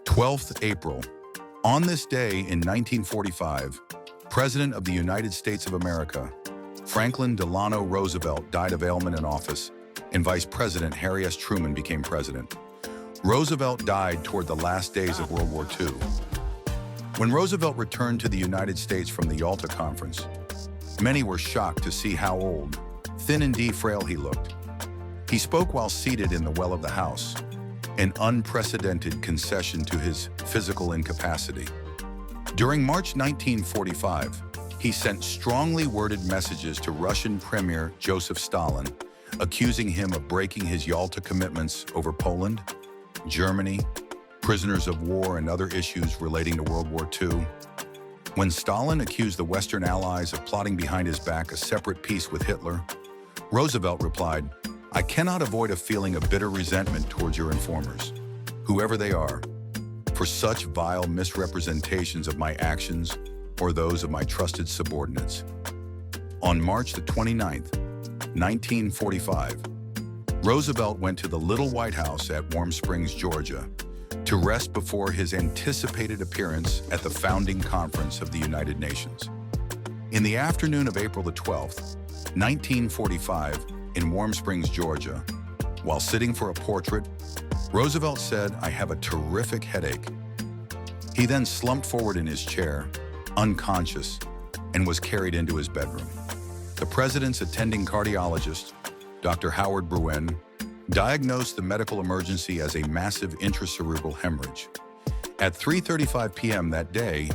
12th April. On this day in 1945, President of the United States of America, Franklin Delano Roosevelt, died of ailment in office, and Vice President Harry S. Truman became president. Roosevelt died toward the last days of World War II. When Roosevelt returned to the United States from the Yalta Conference, many were shocked to see how old, thin and frail he looked. He spoke while seated in the well of the House, an unprecedented concession to his physical incapacity. During March 1945, he sent strongly worded messages to Russian Premier Joseph Stalin, accusing him of breaking his Yalta commitments over Poland, Germany, prisoners of war, and other issues relating to World War II. When Stalin accused the Western Allies of plotting behind his back a separate peace with Hitler, Roosevelt replied, "I cannot avoid a feeling of bitter resentment towards your informers, whoever they are, for such vile misrepresentations of my actions or those of my trusted subordinates." On March the 29th, 1945, Roosevelt went to the Little White House at Warm Springs, Georgia, to rest before his anticipated appearance at the founding conference of the United Nations. In the afternoon of April the 12th, 1945, in Warm Springs, Georgia, while sitting for a portrait, Roosevelt said, "I have a terrific headache." He then slumped forward in his chair, unconscious, and was carried into his bedroom. The president's attending cardiologist, Dr. Howard Bruen, diagnosed the medical emergency as a massive intracerebral hemorrhage. At 3:35 p.m. that day,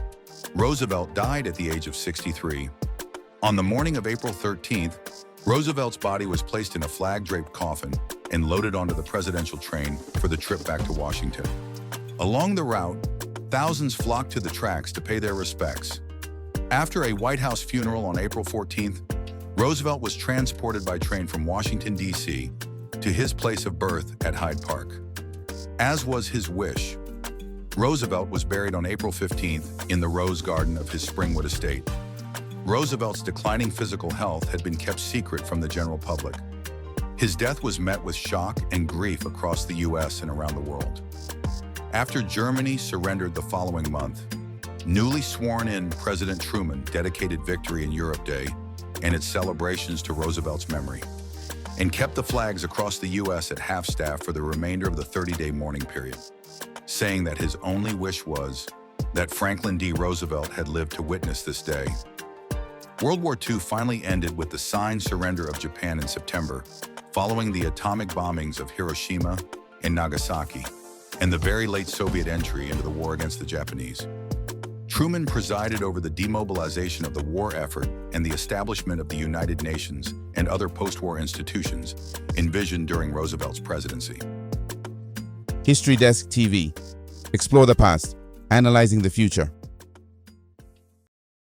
Roosevelt died at the age of 63. On the morning of April 13th, Roosevelt's body was placed in a flag-draped coffin and loaded onto the presidential train for the trip back to Washington. Along the route, thousands flocked to the tracks to pay their respects. After a White House funeral on April 14th, Roosevelt was transported by train from Washington, D.C. to his place of birth at Hyde Park. As was his wish, Roosevelt was buried on April 15th in the Rose Garden of his Springwood estate. Roosevelt's declining physical health had been kept secret from the general public. His death was met with shock and grief across the U.S. and around the world. After Germany surrendered the following month, newly sworn-in President Truman dedicated Victory in Europe Day and its celebrations to Roosevelt's memory, and kept the flags across the U.S. at half-staff for the remainder of the 30-day mourning period, saying that his only wish was that Franklin D. Roosevelt had lived to witness this day. World War II finally ended with the signed surrender of Japan in September, following the atomic bombings of Hiroshima and Nagasaki, and the very late Soviet entry into the war against the Japanese. Truman presided over the demobilization of the war effort and the establishment of the United Nations and other post-war institutions envisioned during Roosevelt's presidency. History Desk TV. Explore the past, analyzing the future.